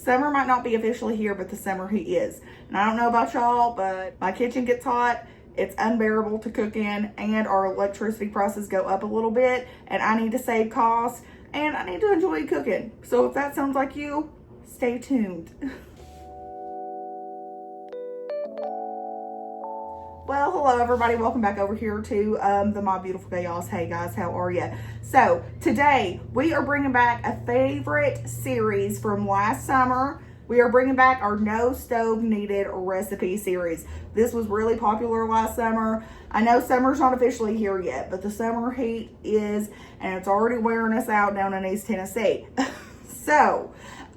Summer might not be officially here, but the summer heat is. And I don't know about y'all, but my kitchen gets hot. It's unbearable to cook in, and our electricity prices go up a little bit, and I need to save costs, and I need to enjoy cooking. So if that sounds like you, stay tuned. Well, hello everybody. Welcome back over here to the My Beautiful Chaos. Hey guys, how are you? So today we are bringing back a favorite series from last summer. We are bringing back our No Stove Needed recipe series. This was really popular last summer. I know summer's not officially here yet, but the summer heat is, and it's already wearing us out down in East Tennessee. So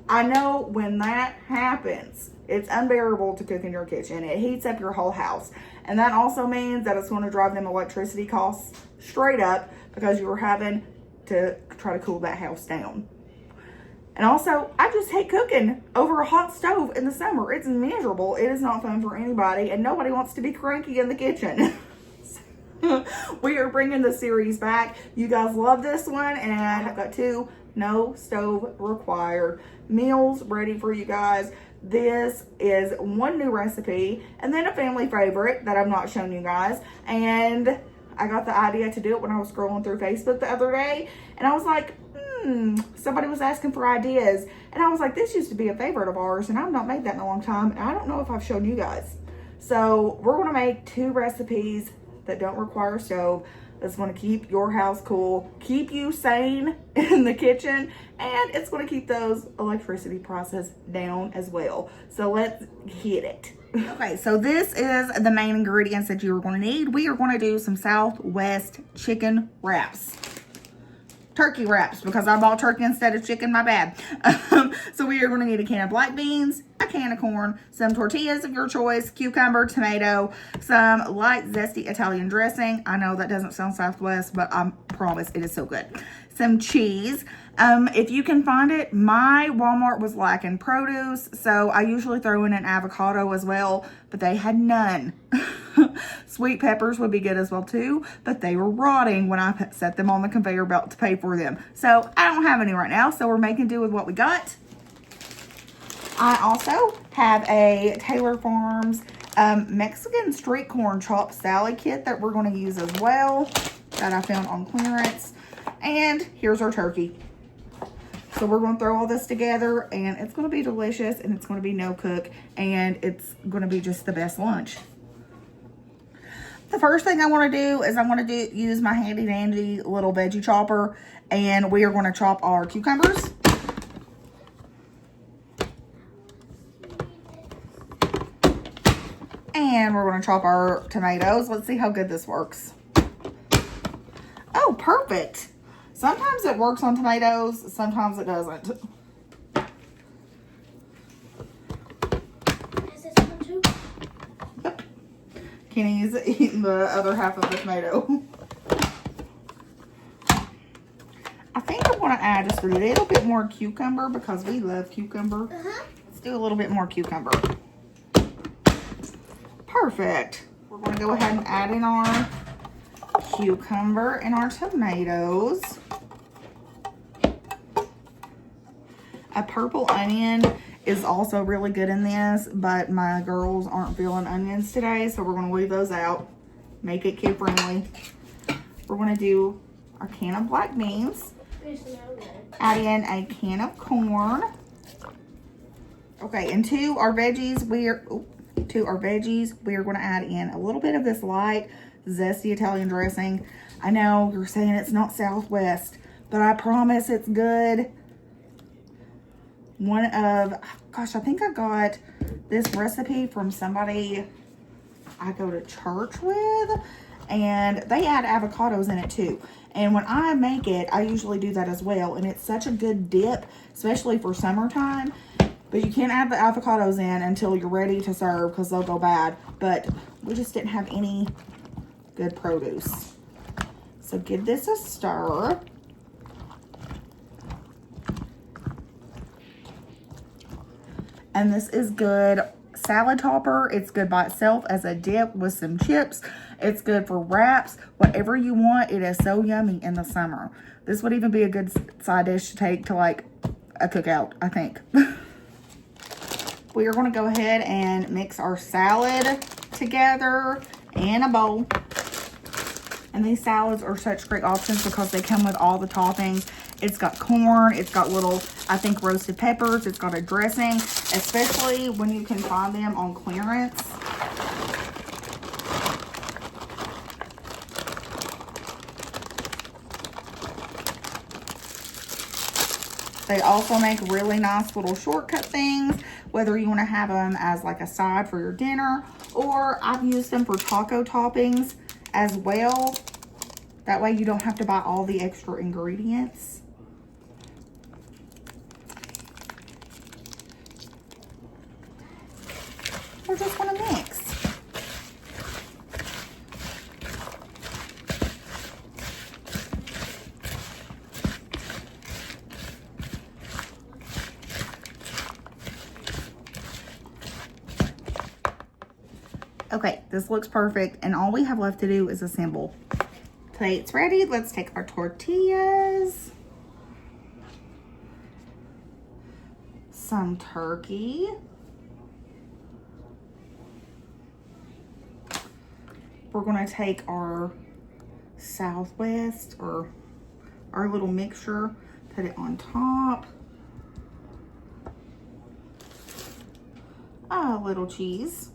I know when that happens, it's unbearable to cook in your kitchen. It heats up your whole house. And that also means that it's going to drive them electricity costs straight up because you're having to try to cool that house down. And also, I just hate cooking over a hot stove in the summer. It's miserable. It is not fun for anybody, and nobody wants to be cranky in the kitchen. We are bringing the series back. You guys love this one, and I've got 2 no stove required meals ready for you guys. This is one new recipe and then a family favorite that I've not shown you guys. And I got the idea to do it when I was scrolling through Facebook the other day. And I was like, somebody was asking for ideas. And I was like, this used to be a favorite of ours and I've not made that in a long time. And I don't know if I've shown you guys. So we're going to make 2 recipes that don't require a stove. That's going to keep your house cool, keep you sane in the kitchen, and it's going to keep those electricity prices down as well. So let's hit it. Okay, so this is the main ingredients that you're going to need. We are going to do some Southwest chicken wraps. Turkey wraps, because I bought turkey instead of chicken, my bad. So we are going to need a can of black beans, a can of corn, some tortillas of your choice, cucumber, tomato, some light zesty Italian dressing. I know that doesn't sound Southwest, but I promise it is so good. Some cheese. If you can find it, my Walmart was lacking produce, so I usually throw in an avocado as well, but they had none. Sweet peppers would be good as well too, but they were rotting when I set them on the conveyor belt to pay for them. So I don't have any right now, so we're making do with what we got. I also have a Taylor Farms Mexican street corn chopped salad kit that we're going to use as well, that I found on clearance. And here's our turkey. So we're going to throw all this together, and it's going to be delicious, and it's going to be no cook, and it's going to be just the best lunch. The first thing I want to do is I want to use my handy dandy little veggie chopper, and we are going to chop our cucumbers. And we're going to chop our tomatoes. Let's see how good this works. Oh, perfect. Sometimes it works on tomatoes, sometimes it doesn't. Is this one too? Yep. Kenny's eating the other half of the tomato. I think I want to add just a little bit more cucumber because we love cucumber. Let's do a little bit more cucumber. Perfect. We're going to go ahead and add in our cucumber and our tomatoes. A purple onion is also really good in this, but my girls aren't feeling onions today, so we're going to leave those out. Make it kid friendly. We're going to do our can of black beans. Add in a can of corn. Okay, and to our veggies, we are going to add in a little bit of this light zesty Italian dressing. I know you're saying it's not Southwest, but I promise it's good. I think I got this recipe from somebody I go to church with, and they add avocados in it too. And when I make it, I usually do that as well, and it's such a good dip, especially for summertime. But you can't add the avocados in until you're ready to serve because they'll go bad. But we just didn't have any good produce. So give this a stir. And this is good salad topper. It's good by itself as a dip with some chips. It's good for wraps, whatever you want. It is so yummy in the summer. This would even be a good side dish to take to like a cookout, I think. we are going to go ahead and mix our salad together in a bowl. And these salads are such great options because they come with all the toppings. It's got corn, it's got little, I think, roasted peppers, it's got a dressing, especially when you can find them on clearance. They also make really nice little shortcut things, whether you want to have them as like a side for your dinner, or I've used them for taco toppings as well. That way you don't have to buy all the extra ingredients. We're just going to mix. Okay, this looks perfect, and all we have left to do is assemble. Plate's ready. Let's take our tortillas, some turkey, we're going to take our Southwest or our little mixture, put it on top, a little cheese,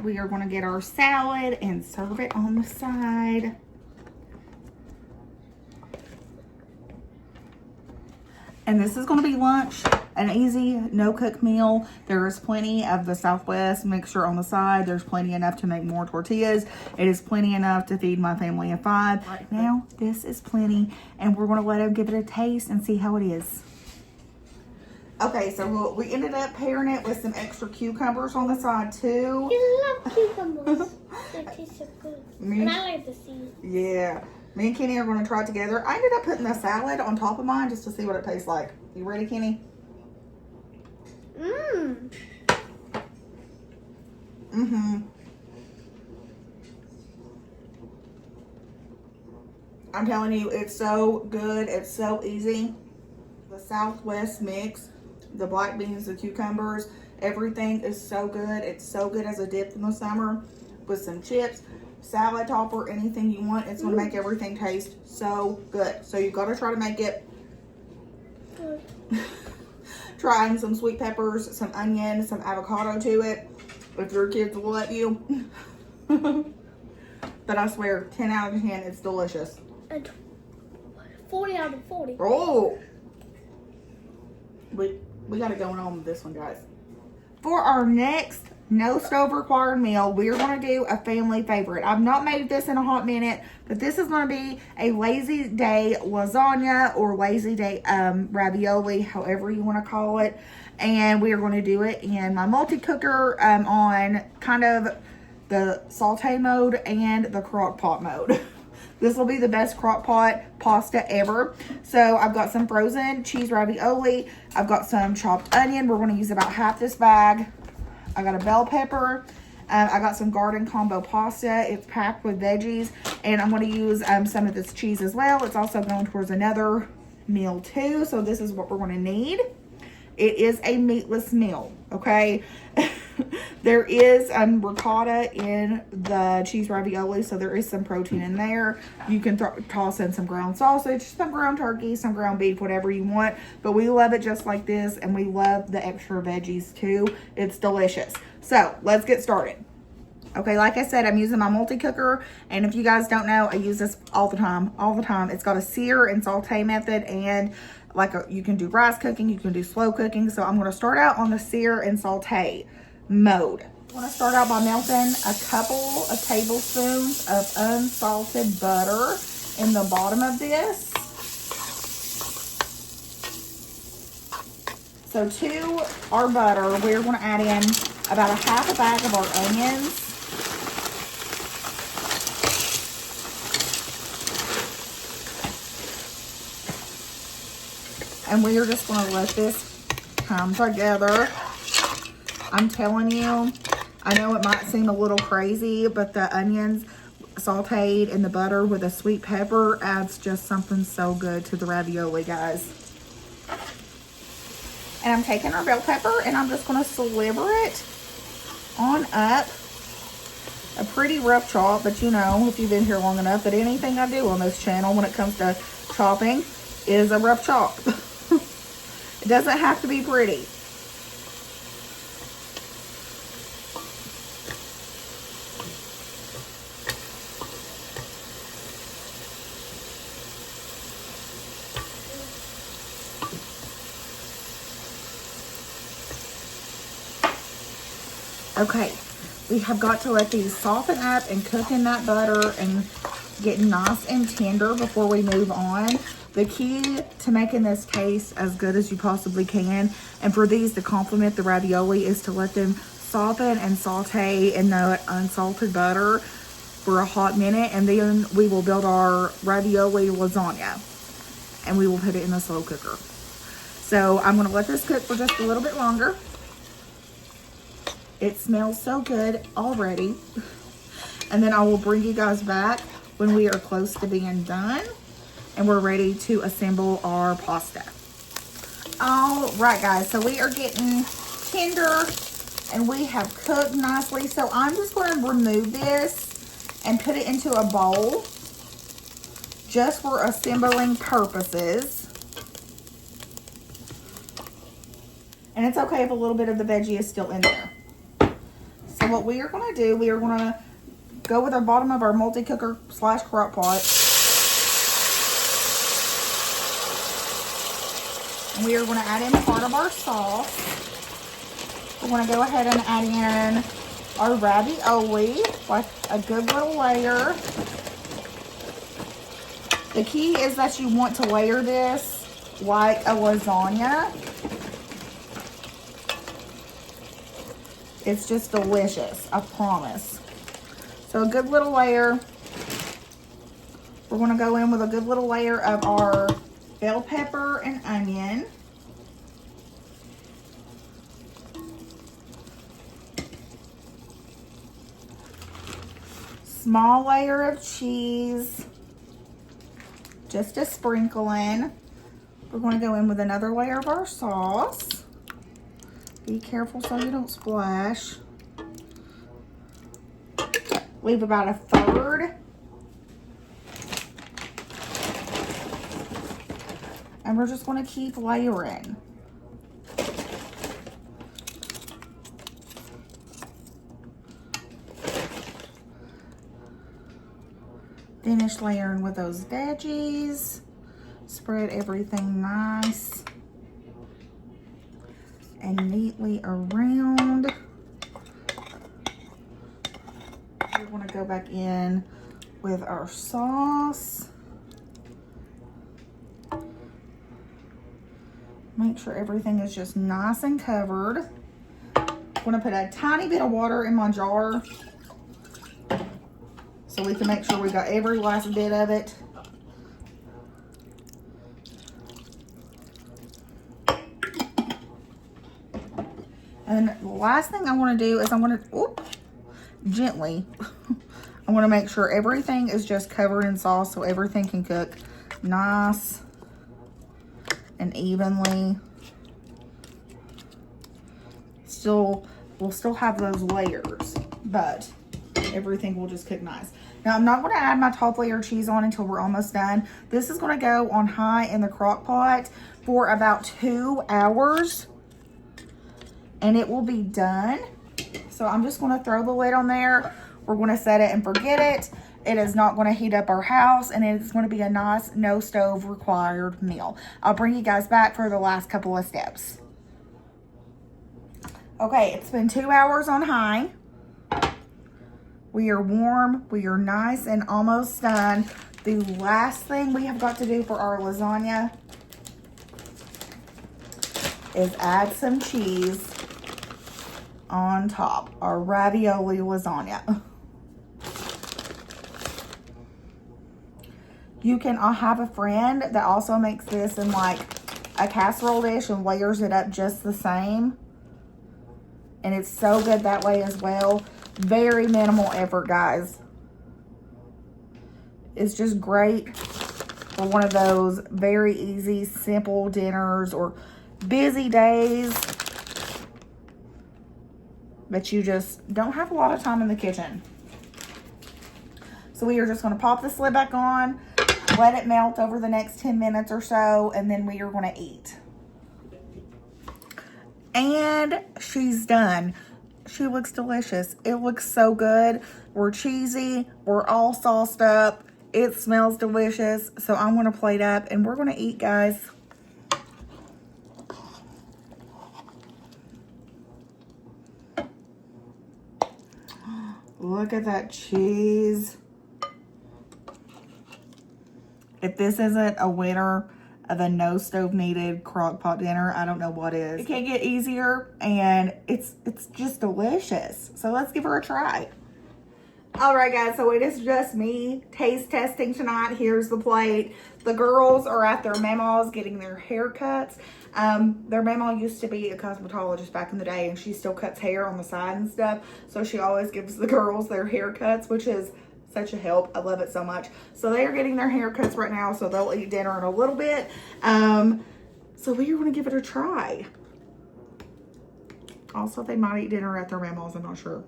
we are going to get our salad and serve it on the side. And this is going to be lunch, an easy no-cook meal. There is plenty of the Southwest mixture on the side. There's plenty enough to make more tortillas. It is plenty enough to feed my family of 5. Right now, this is plenty, and we're going to let them give it a taste and see how it is. Okay, so we ended up pairing it with some extra cucumbers on the side too. You love cucumbers. They taste so good. And I like the seeds. Yeah. Me and Kenny are going to try it together. I ended up putting the salad on top of mine just to see what it tastes like. You ready, Kenny? Mmm. Mm-hmm. I'm telling you, it's so good. It's so easy. The Southwest mix, the black beans, the cucumbers, everything is so good. It's so good as a dip in the summer with some chips, salad topper, anything you want. It's going to make everything taste so good. So you've got to try to make it. Good. Try in some sweet peppers, some onion, some avocado to it. If your kids will let you. But I swear, 10 out of 10, it's delicious. And 40 out of 40. Oh! We got it going on with this one, guys. For our next no stove required meal, we're going to do a family favorite. I've not made this in a hot minute, but this is going to be a lazy day lasagna or lazy day ravioli, however you want to call it. And we are going to do it in my multi-cooker on kind of the saute mode and the crock pot mode. This will be the best crock pot pasta ever. So I've got some frozen cheese ravioli. I've got some chopped onion. We're going to use about half this bag. I got a bell pepper. I got some garden combo pasta. It's packed with veggies. And I'm going to use some of this cheese as well. It's also going towards another meal too. So this is what we're going to need. It is a meatless meal, okay? There is ricotta in the cheese ravioli, so there is some protein in there. You can toss in some ground sausage, some ground turkey, some ground beef, whatever you want. But we love it just like this, and we love the extra veggies too. It's delicious. So let's get started. Okay, like I said, I'm using my multi-cooker, and if you guys don't know, I use this all the time, It's got a sear and saute method, and you can do rice cooking, you can do slow cooking. So I'm going to start out on the sear and saute mode. I want to start out by melting a couple of tablespoons of unsalted butter in the bottom of this. So to our butter, we're going to add in about a half a bag of our onions. And we are just going to let this come together. I'm telling you, I know it might seem a little crazy, but the onions sauteed in the butter with a sweet pepper adds just something so good to the ravioli, guys. And I'm taking our bell pepper and I'm just going to sliver it on up. A pretty rough chop, but you know, if you've been here long enough, that anything I do on this channel when it comes to chopping is a rough chop. It doesn't have to be pretty. Okay, we have got to let these soften up and cook in that butter and get nice and tender before we move on. The key to making this taste as good as you possibly can, and for these to complement the ravioli, is to let them soften and saute in the unsalted butter for a hot minute, and then we will build our ravioli lasagna and we will put it in the slow cooker. So I'm going to let this cook for just a little bit longer. It smells so good already. And then I will bring you guys back when we are close to being done and we're ready to assemble our pasta. All right, guys, so we are getting tender and we have cooked nicely. So I'm just going to remove this and put it into a bowl just for assembling purposes. And it's okay if a little bit of the veggie is still in there. So what we are going to do, we are going to go with the bottom of our multi-cooker / crock pot. And we are going to add in part of our sauce. We're going to go ahead and add in our ravioli, like a good little layer. The key is that you want to layer this like a lasagna. It's just delicious, I promise. So a good little layer. We're going to go in with a good little layer of our bell pepper and onion. Small layer of cheese. Just a sprinkle in. We're going to go in with another layer of our sauce. Be careful so you don't splash. Leave about a third. And we're just going to keep layering. Finish layering with those veggies. Spread everything nice and neatly around. We're going to go back in with our sauce. Make sure everything is just nice and covered. I'm going to put a tiny bit of water in my jar so we can make sure we got every last bit of it. And the last thing I want to do is I'm going to, gently, I want to make sure everything is just covered in sauce so everything can cook nice and evenly. We'll still have those layers, but everything will just cook nice. Now, I'm not going to add my top layer of cheese on until we're almost done. This is going to go on high in the crock pot for about 2 hours. And it will be done. So I'm just going to throw the lid on there. We're going to set it and forget it. It is not going to heat up our house, and it's going to be a nice no stove required meal. I'll bring you guys back for the last couple of steps. Okay, it's been 2 hours on high. We are warm. We are nice and almost done. The last thing we have got to do for our lasagna is add some cheese on top. Our ravioli lasagna. You can have a friend that also makes this in like a casserole dish and layers it up just the same. And it's so good that way as well. Very minimal effort, guys. is just great for one of those very easy, simple dinners or busy days that you just don't have a lot of time in the kitchen. So we are just going to pop this lid back on, let it melt over the next 10 minutes or so, and then we are going to eat. And she's done. She looks delicious. It looks so good. We're cheesy. We're all sauced up. It smells delicious. So I'm going to plate up and we're going to eat, guys. Look at that cheese. If this isn't a winner of a no stove needed crock pot dinner, I don't know what is. It can't get easier, and it's just delicious. So let's give her a try. All right, guys, so it is just me taste testing tonight. Here's the plate. The girls are at their mama's getting their haircuts. Their mama used to be a cosmetologist back in the day, and she still cuts hair on the side and stuff. So she always gives the girls their haircuts, which is such a help. I love it so much. So they are getting their haircuts right now, so they'll eat dinner in a little bit. So we are going to give it a try. Also, they might eat dinner at their mama's, I'm not sure.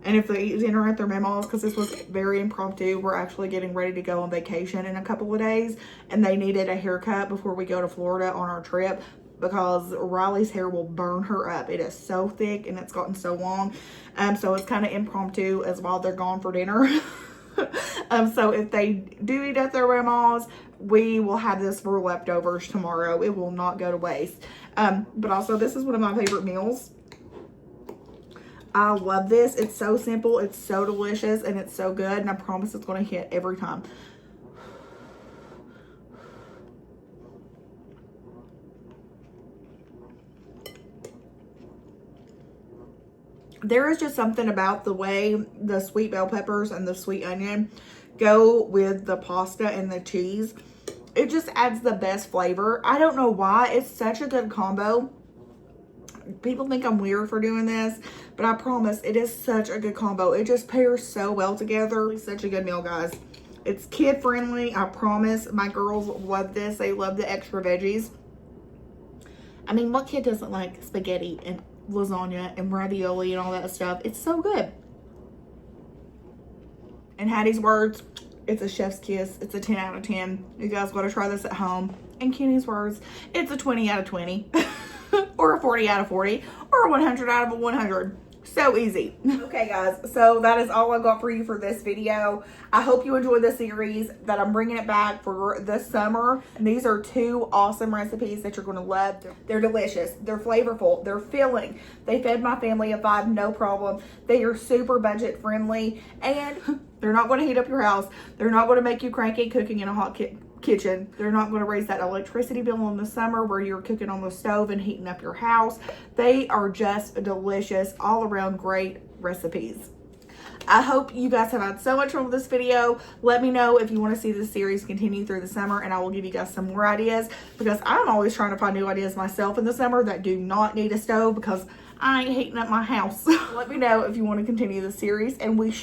And if they eat dinner at their mama's, because this was very impromptu, we're actually getting ready to go on vacation in a couple of days, and they needed a haircut before we go to Florida on our trip, because Riley's hair will burn her up. It is so thick and it's gotten so long. So it's kind of impromptu as while they're gone for dinner. So if they do eat at their grandma's, we will have this for leftovers tomorrow. It will not go to waste. But also, this is one of my favorite meals. I love this. It's so simple. It's so delicious and it's so good. And I promise it's going to hit every time. There is just something about the way the sweet bell peppers and the sweet onion go with the pasta and the cheese. It just adds the best flavor. I don't know why. It's such a good combo. People think I'm weird for doing this, but I promise it is such a good combo. It just pairs so well together. It's such a good meal, guys. It's kid friendly. I promise. My girls love this. They love the extra veggies. I mean, what kid doesn't like spaghetti and lasagna and ravioli and all that stuff? It's so good. In Hattie's words, it's a chef's kiss. It's a 10 out of 10. You guys got to try this at home. In Kenny's words, it's a 20 out of 20 or a 40 out of 40 or a 100 out of 100. So easy. Okay, guys, so that is all I got for you for this video. I hope you enjoyed the series that I'm bringing it back for this summer. And these are 2 awesome recipes that you're going to love. They're delicious. They're flavorful. They're filling. They fed my family of 5, no problem. They are super budget friendly, and they're not going to heat up your house. They're not going to make you cranky cooking in a hot kitchen. They're not going to raise that electricity bill in the summer where you're cooking on the stove and heating up your house. They are just delicious, all around great recipes. I hope you guys have had so much fun with this video. Let me know if you want to see this series continue through the summer, and I will give you guys some more ideas, because I'm always trying to find new ideas myself in the summer that do not need a stove, because I ain't heating up my house. Let me know if you want to continue the series, and we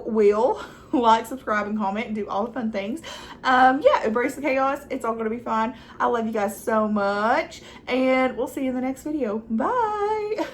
will like, subscribe, and comment, and do all the fun things. Yeah, embrace the chaos. It's all going to be fun. I love you guys so much, and we'll see you in the next video. Bye.